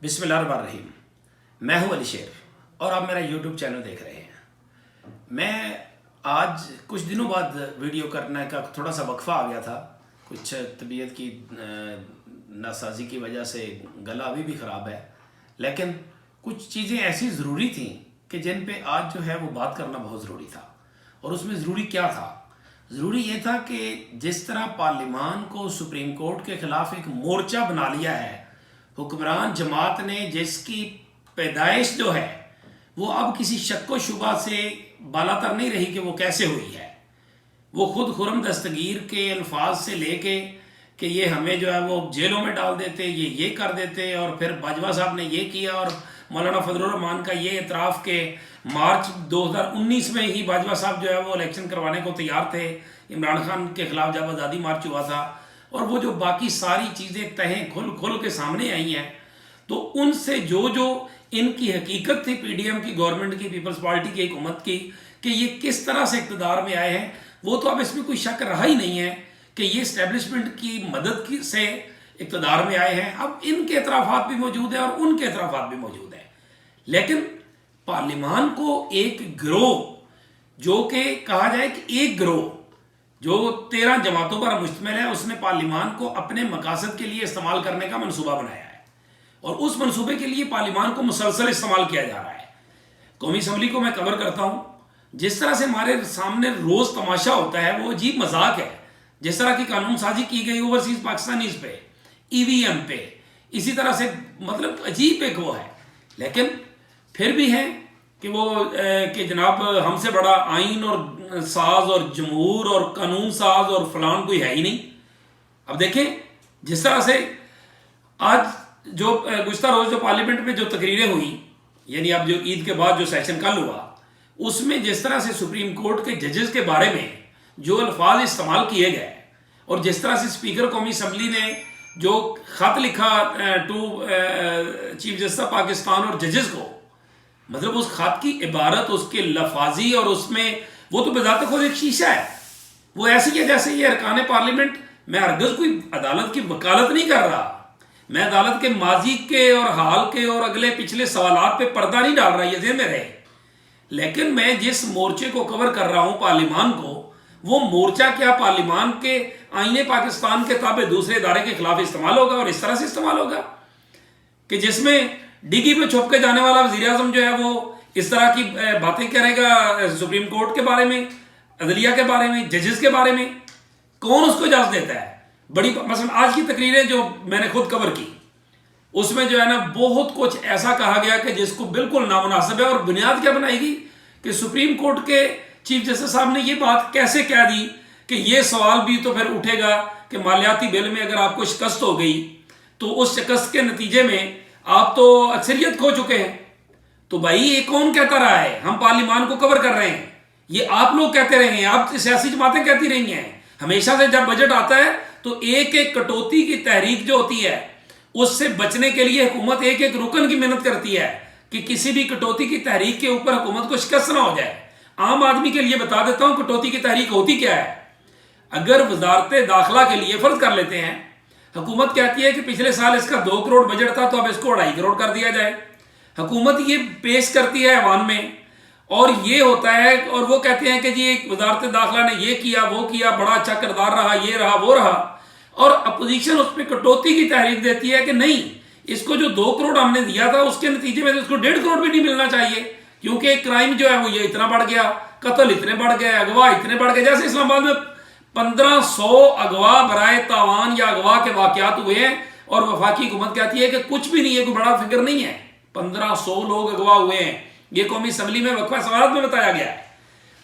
بسم اللہ الرحمن الرحیم. میں ہوں علی شیر اور آپ میرا یوٹیوب چینل دیکھ رہے ہیں. میں آج کچھ دنوں بعد ویڈیو کرنے کا تھوڑا سا وقفہ آ گیا تھا. کچھ طبیعت کی ناسازی کی وجہ سے گلا ابھی بھی خراب ہے، لیکن کچھ چیزیں ایسی ضروری تھیں کہ جن پہ آج جو ہے وہ بات کرنا بہت ضروری تھا. اور اس میں ضروری کیا تھا؟ ضروری یہ تھا کہ جس طرح پارلیمان کو سپریم کورٹ کے خلاف ایک مورچہ بنا لیا ہے حکمران جماعت نے، جس کی پیدائش جو ہے وہ اب کسی شک و شبہ سے بالاتر نہیں رہی کہ وہ کیسے ہوئی ہے. وہ خود خرم دستگیر کے الفاظ سے لے کے کہ یہ ہمیں جو ہے وہ جیلوں میں ڈال دیتے، یہ کر دیتے، اور پھر باجوہ صاحب نے یہ کیا، اور مولانا فضل الرحمان کا یہ اعتراف کہ مارچ 2019 میں ہی باجوہ صاحب جو ہے وہ الیکشن کروانے کو تیار تھے عمران خان کے خلاف جب آزادی مارچ ہوا تھا. اور وہ جو باقی ساری چیزیں تہیں کھل کے سامنے آئی ہیں، تو ان سے جو ان کی حقیقت تھی پی ڈی ایم کی، گورنمنٹ کی، پیپلز پارٹی کی حکومت کی، کہ یہ کس طرح سے اقتدار میں آئے ہیں، وہ تو اب اس میں کوئی شک رہا ہی نہیں ہے کہ یہ اسٹیبلشمنٹ کی مدد سے اقتدار میں آئے ہیں. اب ان کے اعترافات بھی موجود ہیں اور ان کے اعترافات بھی موجود ہیں، لیکن پارلیمان کو ایک گروہ، جو کہ کہا جائے کہ ایک گروہ جو 13 جماعتوں پر مشتمل ہے، اس نے پارلیمان کو اپنے مقاصد کے لیے استعمال کرنے کا منصوبہ بنایا ہے، اور اس منصوبے کے لیے پارلیمان کو مسلسل استعمال کیا جا رہا ہے. قومی اسمبلی کو میں کور کرتا ہوں، جس طرح سے ہمارے سامنے روز تماشا ہوتا ہے وہ عجیب مذاق ہے. جس طرح کی قانون سازی کی گئی اوورسیز پاکستانیز پہ، ای وی ایم پہ، اسی طرح سے مطلب عجیب ایک وہ ہے. لیکن پھر بھی ہے کہ وہ کہ جناب ہم سے بڑا آئین اور ساز اور جمہور اور قانون ساز اور فلان کوئی ہے ہی نہیں. اب دیکھیں جس طرح سے آج جو گزشتہ روز جو پارلیمنٹ میں جو تقریریں ہوئیں، یعنی اب جو عید کے بعد جو سیشن کل ہوا، اس میں جس طرح سے سپریم کورٹ کے ججز کے بارے میں جو الفاظ استعمال کیے گئے، اور جس طرح سے اسپیکر قومی اسمبلی نے جو خط لکھا to chief justice of Pakistan اور ججز کو، مطلب اس خط کی عبارت، اس کے لفاظی، اور اس میں وہ تو بذات خود ایک شیشہ ہے. وہ ایسی ہے جیسے یہ ارکان پارلیمنٹ، میں ہرگز کوئی عدالت کی وکالت نہیں کر رہا، میں عدالت کے ماضی کے اور حال کے اور اگلے پچھلے سوالات پہ پردہ نہیں ڈال رہا، یہ ذہن میں رہے. لیکن میں جس مورچے کو کور کر رہا ہوں پارلیمان کو، وہ مورچہ کیا پارلیمان کے آئین پاکستان کے تابع دوسرے ادارے کے خلاف استعمال ہوگا، اور اس طرح سے استعمال ہوگا کہ جس میں ڈگی پہ چھپ کے جانے والا وزیر اعظم جو ہے وہ اس طرح کی باتیں کرے گا سپریم کورٹ کے بارے میں، عدلیہ کے بارے میں، ججز کے بارے میں. کون اس کو اجازت دیتا ہے؟ بڑی مثلا آج کی تقریریں جو میں نے خود کور کی، اس میں جو ہے نا بہت کچھ ایسا کہا گیا کہ جس کو بالکل نامناسب ہے. اور بنیاد کیا بنائی گئی کہ سپریم کورٹ کے چیف جسٹس صاحب نے یہ بات کیسے کہہ دی کہ یہ سوال بھی تو پھر اٹھے گا کہ مالیاتی بل میں اگر آپ کو شکست ہو گئی تو اس شکست کے نتیجے میں آپ تو اکثریت کھو چکے ہیں. تو بھائی یہ کون کہتا رہا ہے؟ ہم پارلیمان کو کور کر رہے ہیں، یہ آپ لوگ کہتے رہے ہیں، آپ سیاسی جماعتیں کہتی رہی ہیں. ہمیشہ سے جب بجٹ آتا ہے تو ایک ایک کٹوتی کی تحریک جو ہوتی ہے، اس سے بچنے کے لیے حکومت ایک ایک رکن کی محنت کرتی ہے کہ کسی بھی کٹوتی کی تحریک کے اوپر حکومت کو شکست نہ ہو جائے. عام آدمی کے لیے بتا دیتا ہوں کٹوتی کی تحریک ہوتی کیا ہے. اگر وزارت داخلہ کے لیے فرض کر لیتے ہیں، حکومت کہتی ہے کہ پچھلے سال اس کا 2 کروڑ بجٹ تھا تو اب اس کو 2.5 کروڑ کر دیا جائے. حکومت یہ پیش کرتی ہے ایوان میں، اور یہ ہوتا ہے، اور وہ کہتے ہیں کہ جی وزارت داخلہ نے یہ کیا، وہ کیا، بڑا اچھا کردار رہا، یہ رہا، وہ رہا. اور اپوزیشن اس پہ کٹوتی کی تحریک دیتی ہے کہ نہیں، اس کو جو 2 کروڑ ہم نے دیا تھا اس کے نتیجے میں اس کو 1.5 کروڑ بھی نہیں ملنا چاہیے، کیونکہ کرائم جو ہے وہ یہ اتنا بڑھ گیا، قتل اتنے بڑھ گئے، اغوا اتنے بڑھ گئے. جیسے اسلام آباد میں 1500 اغوا برائے تاوان یا اغوا کے واقعات ہوئے ہیں، اور وفاقی حکومت کہتی ہے کہ کچھ بھی نہیں ہے، کوئی بڑا فگر نہیں ہے. 1500 لوگ اغوا ہوئے ہیں، یہ قومی اسمبلی میں وقفہ سوالات میں بتایا گیا ہے.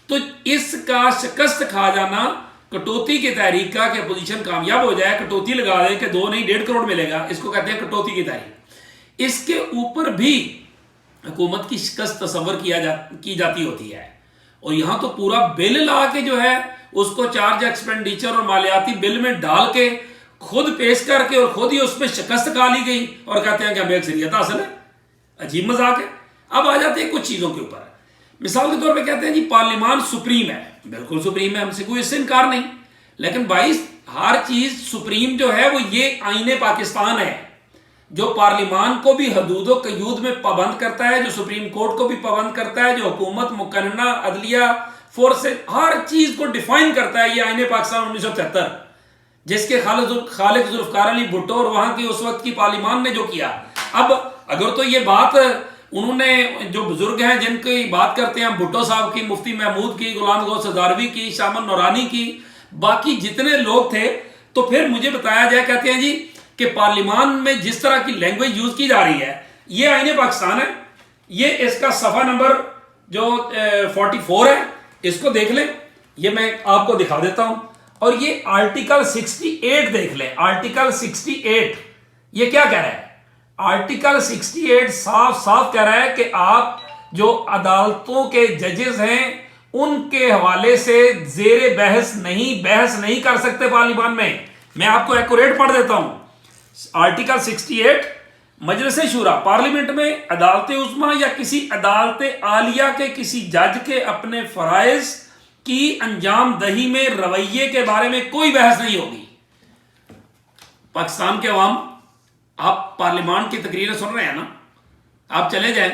تو اس کا شکست کھا جانا کٹوتی کی تحریک کا، کہ اپوزیشن کامیاب ہو جائے، کٹوتی لگا دے کہ 2 نہیں 1.5 کروڑ ملے گا، اس کو کہتے ہیں کٹوتی کی تحریک. اس کے اوپر بھی حکومت کی شکست تصور کی جاتی ہوتی ہے. اور یہاں تو پورا بل لا کے جو ہے اس کو چارج ایکسپینڈیچر اور مالیاتی بل میں ڈال کے خود پیش کر کے اور خود ہی اس پہ شکست کھا لی گئی، اور کہتے ہیں کہ ہمیں اکثریت حاصل ہے. عجیب مذاق ہے. اب آ جاتے ہیں کچھ چیزوں کے اوپر. مثال کے طور پہ کہتے ہیں جی پارلیمان سپریم ہے. بالکل سپریم ہے، ہم سے کوئی اس سے انکار نہیں، لیکن ہر چیز سپریم جو ہے وہ یہ آئین پاکستان ہے. جو پارلیمان کو بھی حدود و قیود میں پابند کرتا ہے، جو سپریم کورٹ کو بھی پابند کرتا ہے، جو حکومت مقننہ عدلیہ فورس ہر چیز کو ڈیفائن کرتا ہے، یہ آئین پاکستان 1973 جس کے خالق ذوالفقار علی بھٹو اور وہاں کی اس وقت کی پارلیمان نے جو کیا. اب اگر تو یہ بات انہوں نے جو بزرگ ہیں جن کی بات کرتے ہیں، بھٹو صاحب کی، مفتی محمود کی، غلام غوث ہزاروی کی، شامل نورانی کی، باقی جتنے لوگ تھے، تو پھر مجھے بتایا جائے، کہتے ہیں جی کہ پارلیمان میں جس طرح کی لینگویج یوز کی جا رہی ہے، یہ آئین پاکستان ہے، یہ اس کا صفحہ نمبر جو 44 ہے، اس کو دیکھ لیں، یہ میں آپ کو دکھا دیتا ہوں. اور یہ آرٹیکل 68 دیکھ لیں، آرٹیکل 68 یہ کیا کہہ رہا ہے؟ آرٹیکل 68 صاف صاف کہہ رہا ہے کہ آپ جو عدالتوں کے ججز ہیں ان کے حوالے سے زیر بحث نہیں کر سکتے پارلیمان میں. میں آپ کو ایکوریٹ پڑھ دیتا ہوں. آرٹیکل 68 مجلس شورا پارلیمنٹ میں عدالت عظمیٰ یا کسی عدالت عالیہ کے کسی جج کے اپنے فرائض کی انجام دہی میں رویے کے بارے میں کوئی بحث نہیں ہوگی. پاکستان کے عوام، آپ پارلیمان کی تقریریں سن رہے ہیں نا، آپ چلے جائیں،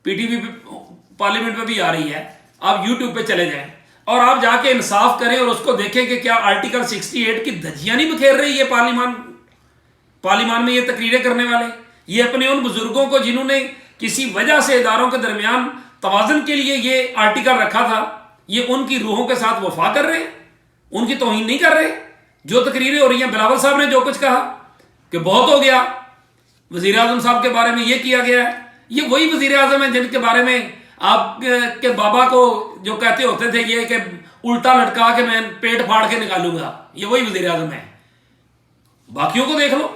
پی ٹی وی پہ پارلیمنٹ پہ بھی آ رہی ہے، آپ یوٹیوب پہ چلے جائیں اور آپ جا کے انصاف کریں اور اس کو دیکھیں کہ کیا آرٹیکل 68 کی دھجیاں نہیں بکھیر رہی ہے پارلیمان میں یہ تقریریں کرنے والے. یہ اپنے ان بزرگوں کو جنہوں نے کسی وجہ سے اداروں کے درمیان توازن کے لیے یہ آرٹیکل رکھا تھا، یہ ان کی روحوں کے ساتھ وفا کر رہے ہیں، ان کی توہین نہیں کر رہے. جو تقریریں ہو رہی ہیں، بلاول صاحب نے جو کچھ کہا کہ بہت ہو گیا، وزیر اعظم صاحب کے بارے میں یہ کیا گیا ہے، یہ وہی وزیر اعظم ہیں جن کے بارے میں آپ کے بابا کو جو کہتے ہوتے تھے یہ کہ الٹا لٹکا کے میں پیٹ پھاڑ کے نکالوں گا، یہ وہی وزیر اعظم ہے. باقیوں کو دیکھ لو،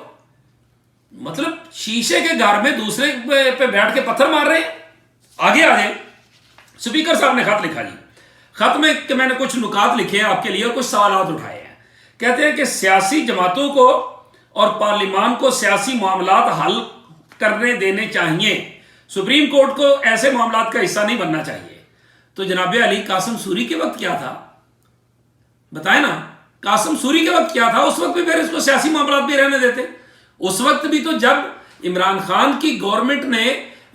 مطلب شیشے کے گھر میں دوسرے پہ بیٹھ کے پتھر مار رہے ہیں. آگے آ جائیں. سپیکر صاحب نے خط لکھا جی، خط میں کہ میں نے کچھ نکات لکھے ہیں آپ کے لیے اور کچھ سوالات اٹھائے ہیں. کہتے ہیں کہ سیاسی جماعتوں کو اور پارلیمان کو سیاسی معاملات حل کرنے دینے چاہیے، سپریم کورٹ کو ایسے معاملات کا حصہ نہیں بننا چاہیے. تو جناب علی قاسم سوری کے وقت کیا تھا بتائیں نا، قاسم سوری کے وقت کیا تھا؟ اس وقت بھی پھر اس کو سیاسی معاملات بھی رہنے دیتے. اس وقت بھی تو جب عمران خان کی گورنمنٹ نے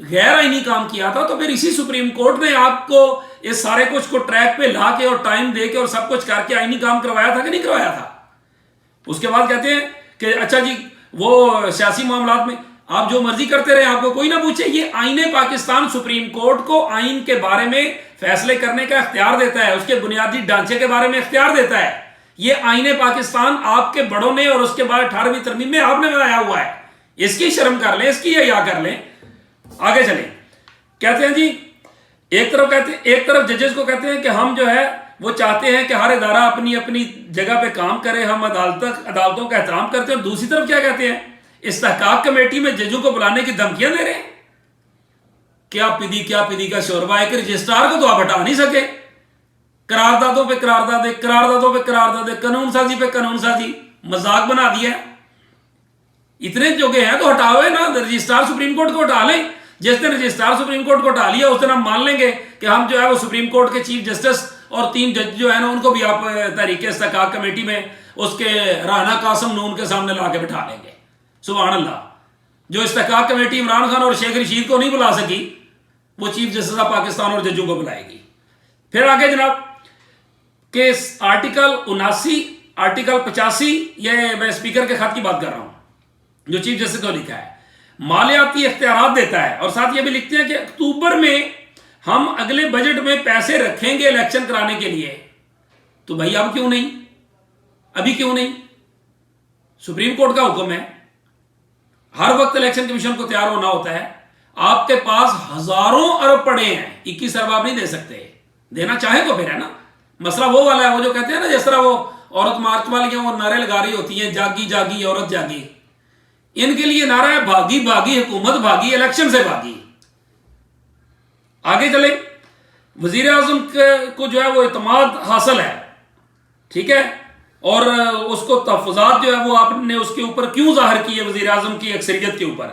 غیر آئینی کام کیا تھا تو پھر اسی سپریم کورٹ نے آپ کو اس سارے کچھ کو ٹریک پہ لا کے اور ٹائم دے کے اور سب کچھ کر کے آئینی کام کروایا تھا کہ نہیں کروایا تھا؟ اس کے بعد کہتے ہیں کہ اچھا جی وہ سیاسی معاملات میں آپ جو مرضی کرتے رہے، آپ کو کوئی نہ پوچھے. یہ آئین پاکستان سپریم کورٹ کو آئین کے بارے میں فیصلے کرنے کا اختیار دیتا ہے، اس کے بنیادی ڈھانچے کے بارے میں اختیار دیتا ہے. یہ آئین پاکستان آپ کے بڑوں نے اور اس کے بعد 18ویں ترمیم میں آپ نے بنایا ہوا ہے. اس کی شرم کر لیں، اس کی حیا کر لیں. آگے چلیں. کہتے ہیں جی ایک طرف ججز کو کہتے ہیں کہ ہم جو ہے وہ چاہتے ہیں کہ ہر ادارہ اپنی اپنی جگہ پہ کام کرے، ہم عدالتوں کا احترام کرتے ہیں. اور دوسری طرف کیا کہتے ہیں؟ استحقاق کمیٹی میں ججوں کو بلانے کی دھمکیاں دے رہے ہیں. کیا پدی کا شوربہ ہے کہ رجسٹرار کو تو آپ ہٹا نہیں سکے. قراردادوں پہ قراردادیں، قانون سازی پہ قانون سازی، مذاق بنا دیا. اتنے جوگے ہیں تو ہٹاؤ نا، رجسٹرار سپریم کورٹ کو ہٹا لیں. جس دن رجسٹرار سپریم کورٹ کو ہٹا لیا اس دن ہم مان لیں گے کہ ہم جو ہے وہ سپریم کورٹ کے چیف جسٹس اور 3 جج جو ہے نا ان کو بھی آپ تحریک استحقاق کمیٹی میں اس کے رانا قاسم نون کے سامنے لا کے بٹھا لیں گے. سبحان اللہ. جو استحقاق کمیٹی عمران خان اور شیخ رشید کو نہیں بلا سکی وہ چیف جسٹس آف پاکستان اور ججوں کو بلائے گی. پھر آگے جناب کہ آرٹیکل 79 آرٹیکل 85، یہ میں اسپیکر کے خط کی بات کر رہا ہوں جو چیف جسٹس کو لکھا ہے، مالیاتی اختیارات دیتا ہے. اور ساتھ یہ بھی لکھتے ہیں کہ اکتوبر میں ہم اگلے بجٹ میں پیسے رکھیں گے الیکشن کرانے کے لیے. تو بھائی اب کیوں نہیں؟ ابھی کیوں نہیں؟ سپریم کورٹ کا حکم ہے، ہر وقت الیکشن کمیشن کو تیار ہونا ہوتا ہے. آپ کے پاس ہزاروں ارب پڑے ہیں، 21 ارب آپ نہیں دے سکتے. دینا چاہیں تو پھر ہے نا. مسئلہ وہ والا ہے، وہ جو کہتے ہیں نا جس طرح وہ عورت مارچ والیاں وہ نعرے لگا رہی ہوتی ہیں، جاگی جاگی عورت جاگی. ان کے لیے نعرہ ہے بھاگی بھاگی حکومت بھاگی، الیکشن سے بھاگی. آگے چلیں. وزیر اعظم کو جو ہے وہ اعتماد حاصل ہے، ٹھیک ہے، اور اس کو تحفظات جو ہے وہ آپ نے اس کے اوپر کیوں ظاہر کی ہے وزیر اعظم کی اکثریت کے اوپر؟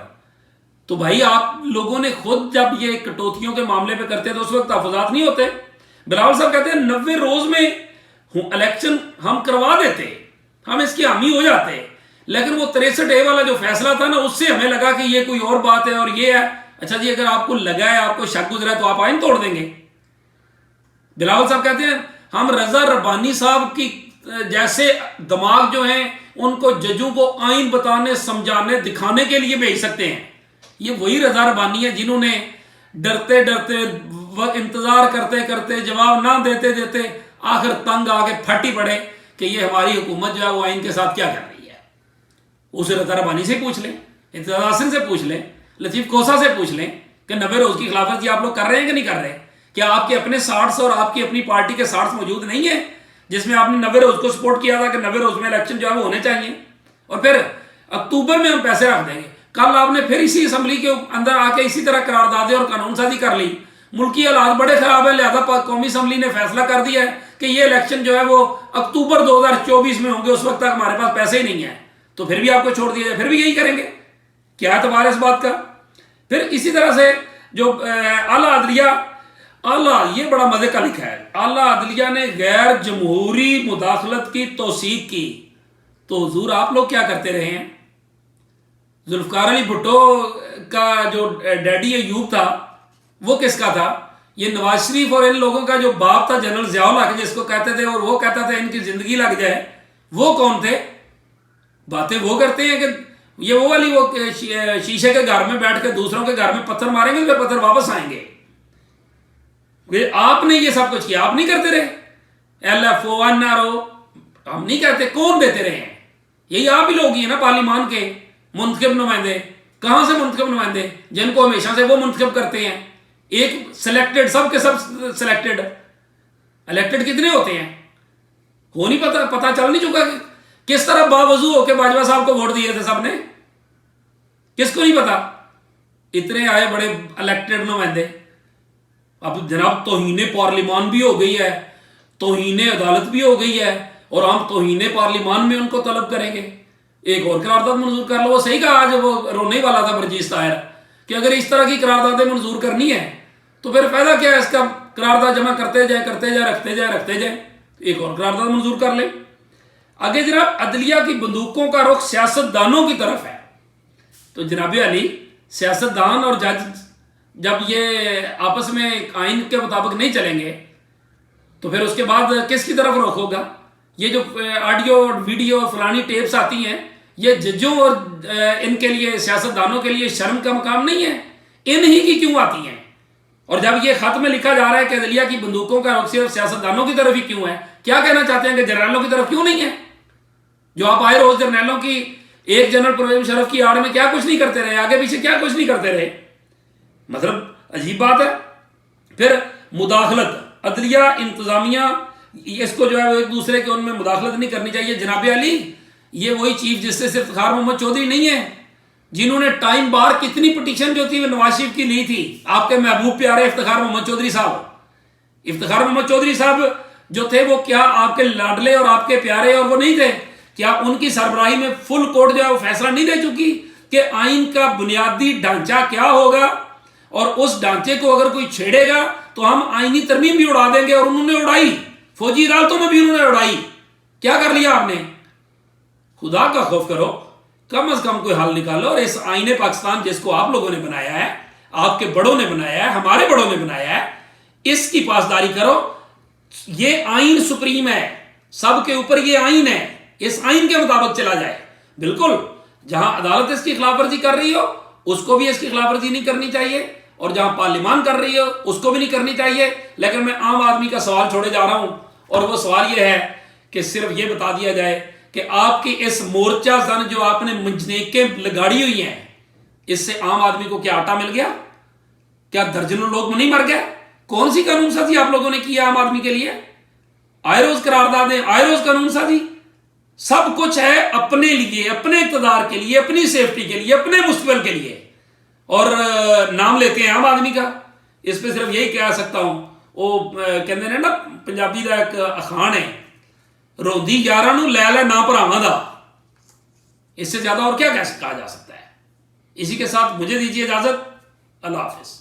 تو بھائی آپ لوگوں نے خود جب یہ کٹوتیوں کے معاملے پہ کرتے تو اس وقت تحفظات نہیں ہوتے. بلاول صاحب کہتے ہیں 90 روز میں الیکشن ہم کروا دیتے، ہم اس کی حامی ہو جاتے، لیکن وہ 63A والا جو فیصلہ تھا نا اس سے ہمیں لگا کہ یہ کوئی اور بات ہے اور یہ ہے. اچھا جی اگر آپ کو لگا ہے, آپ کو شک گزرا ہے تو آپ آئین توڑ دیں گے. بلاول صاحب کہتے ہیں ہم رضا ربانی صاحب کی جیسے دماغ جو ہیں ان کو ججوں کو آئین بتانے, سمجھانے, دکھانے کے لیے بھیج سکتے ہیں. یہ وہی رضا ربانی ہے جنہوں نے ڈرتے ڈرتے انتظار کرتے کرتے جواب نہ دیتے دیتے آخر تنگ آ کے پھٹی پڑے کہ یہ ہماری حکومت جو ہے وہ آئین کے ساتھ کیا کر رہی ہے. اسے رضا ربانی سے پوچھ لیں, امتیاز حسن سے پوچھ لیں, لطیف کوسا سے پوچھ لیں کہ 90 روز کی خلاف ورزی آپ لوگ کر رہے ہیں کہ نہیں کر رہے. کیا آپ کے اپنے 60 اور آپ کی اپنی پارٹی کے 60 موجود نہیں ہیں جس میں آپ نے 90 روز کو سپورٹ کیا تھا کہ 90 روز میں الیکشن جو ہے وہ ہونے چاہیے, اور پھر اکتوبر میں ہم پیسے رکھ دیں گے. کل آپ نے پھر اسی اسمبلی کے اندر آ کے اسی طرح قراردادیں اور قانون سازی کر لی. ملکی حالات بڑے خراب ہیں, لہذا قومی اسمبلی نے فیصلہ کر دیا ہے کہ یہ الیکشن جو ہے وہ اکتوبر 2024 میں ہوں گے, اس وقت تک ہمارے پاس پیسے ہی نہیں ہیں. تو پھر بھی آپ کو چھوڑ دیا جائے, پھر بھی یہی کریں گے. کیا اعتبار ہے اس بات کا؟ پھر اسی طرح سے جو اعلیٰ عدلیہ, اعلیٰ یہ بڑا مزے کا لکھا ہے, اعلیٰ عدلیہ نے غیر جمہوری مداخلت کی توثیق کی. تو حضور آپ لوگ کیا کرتے رہے ہیں؟ ذوالفقار علی بھٹو کا جو ڈیڈی ایوب تھا وہ کس کا تھا؟ یہ نواز شریف اور ان لوگوں کا جو باپ تھا جنرل ضیاء الحق جس کو کہتے تھے, اور وہ کہتا تھا ان کی زندگی لگ جائے, وہ کون تھے؟ باتیں وہ کرتے ہیں کہ یہ وہ والی وہ شیشے کے گھر میں بیٹھ کے دوسروں کے گھر میں پتھر ماریں گے پھر پتھر واپس آئیں گے. آپ نے یہ سب کچھ کیا, آپ نہیں کرتے رہے. LFO NRO ہم نہیں کرتے, کون دیتے رہے ہیں؟ یہی آپ ہی لوگ ہی ہیں نا پارلیمان کے منتخب نمائندے. کہاں سے منتخب نمائندے جن کو ہمیشہ سے وہ منتخب کرتے ہیں؟ ایک سلیکٹڈ, سب کے سب سلیکٹڈ. الیکٹڈ کتنے ہوتے ہیں ہو نہیں پتا چل نہیں چکا کہ کس طرح باوضو ہو کے باجوہ صاحب کو ووٹ دیے تھے سب نے, کس کو نہیں پتا؟ اتنے آئے بڑے الیکٹڈ نمائندے. اب جناب توہین پارلیمان بھی ہو گئی ہے, توہین عدالت بھی ہو گئی ہے, اور ہم توہین پارلیمان میں ان کو طلب کریں گے. ایک اور قرارداد منظور کر لو. وہ صحیح کہا آج وہ رونے والا تھا برجیس طاہر کہ اگر اس طرح کی قراردادیں منظور کرنی ہے تو پھر فائدہ کیا ہے اس کا؟ قرارداد جمع کرتے جائیں رکھتے جائیں. ایک اور قرارداد منظور کر لیں. آگے جناب عدلیہ کی بندوقوں کا رخ سیاستدانوں کی طرف ہے. تو جناب علی سیاستدان اور جج جب یہ آپس میں آئین کے مطابق نہیں چلیں گے تو پھر اس کے بعد کس کی طرف رخ ہوگا؟ یہ جو آڈیو اور ویڈیو فلانی ٹیپس آتی ہیں یہ ججوں اور ان کے لیے سیاستدانوں کے لیے شرم کا مقام نہیں ہے؟ ان ہی کی کیوں آتی ہیں؟ اور جب یہ خط میں لکھا جا رہا ہے کہ عدلیہ کی بندوقوں کا رخ صرف سیاستدانوں کی طرف ہی کیوں ہے, کیا کہنا چاہتے ہیں کہ جرنیلوں کی طرف کیوں نہیں ہے؟ جو آپ آئے روز جرنیلوں کی ایک جنرل پرویز مشرف کی آڑ میں کیا کچھ نہیں کرتے رہے, آگے پیچھے کیا کچھ نہیں کرتے رہے. مطلب عجیب بات ہے. پھر مداخلت عدلیہ انتظامیہ اس کو جو ہے ایک دوسرے کے ان میں مداخلت نہیں کرنی چاہیے. جناب علی یہ وہی چیف جسٹس افتخار محمد چودھری نہیں ہے جنہوں نے ٹائم بار کتنی پٹیشن جو تھی وہ نواز شریف کی لی تھی, آپ کے محبوب پیارے افتخار محمد چودھری صاحب. افتخار محمد چودھری صاحب جو تھے وہ کیا آپ کے لاڈلے اور آپ کے پیارے اور وہ نہیں تھے؟ کیا ان کی سربراہی میں فل کورٹ جو ہے وہ فیصلہ نہیں دے چکی کہ آئین کا بنیادی ڈھانچہ کیا ہوگا, اور اس ڈھانچے کو اگر کوئی چھیڑے گا تو ہم آئینی ترمیم بھی اڑا دیں گے, اور انہوں نے اڑائی, فوجی عدالتوں میں بھی انہوں نے اڑائی. کیا کر لیا آپ نے؟ خدا کا خوف کرو, کم از کم کوئی حل نکالو, اور اس آئین پاکستان جس کو آپ لوگوں نے بنایا ہے, آپ کے بڑوں نے بنایا ہے, ہمارے بڑوں نے بنایا ہے, اس کی پاسداری کرو. یہ آئین سپریم ہے, سب کے اوپر یہ آئین ہے, اس آئین کے مطابق چلا جائے. بالکل جہاں عدالت اس کی خلاف ورزی کر رہی ہو اس کو بھی اس کی خلاف ورزی نہیں کرنی چاہیے, اور جہاں پارلیمان کر رہی ہو اس کو بھی نہیں کرنی چاہیے. لیکن میں عام آدمی کا سوال چھوڑے جا رہا ہوں, اور وہ سوال یہ ہے کہ صرف یہ بتا دیا جائے کہ آپ کی اس مورچہ زن جو آپ نے منجنیکیں لگاڑی ہوئی ہیں, اس سے عام آدمی کو کیا آٹا مل گیا؟ کیا درجنوں لوگ نہیں مر گئے؟ کون سی قانون سازی آپ لوگوں نے کی عام آدمی کے لیے؟ آئے روز قراردادیں, آئے روز قانون سازی, سب کچھ ہے اپنے لیے, اپنے اقتدار کے لیے, اپنی سیفٹی کے لیے, اپنے مستقبل کے لیے, اور نام لیتے ہیں عام آدمی کا. اس پہ صرف یہی کہہ سکتا ہوں, وہ کہتے ہیں نا پنجابی کا ایک اخان ہے, روندی یاراں نوں لے لے نا بھراواں دا. اس سے زیادہ اور کیا کہا جا سکتا ہے؟ اسی کے ساتھ مجھے دیجیے اجازت. اللہ حافظ.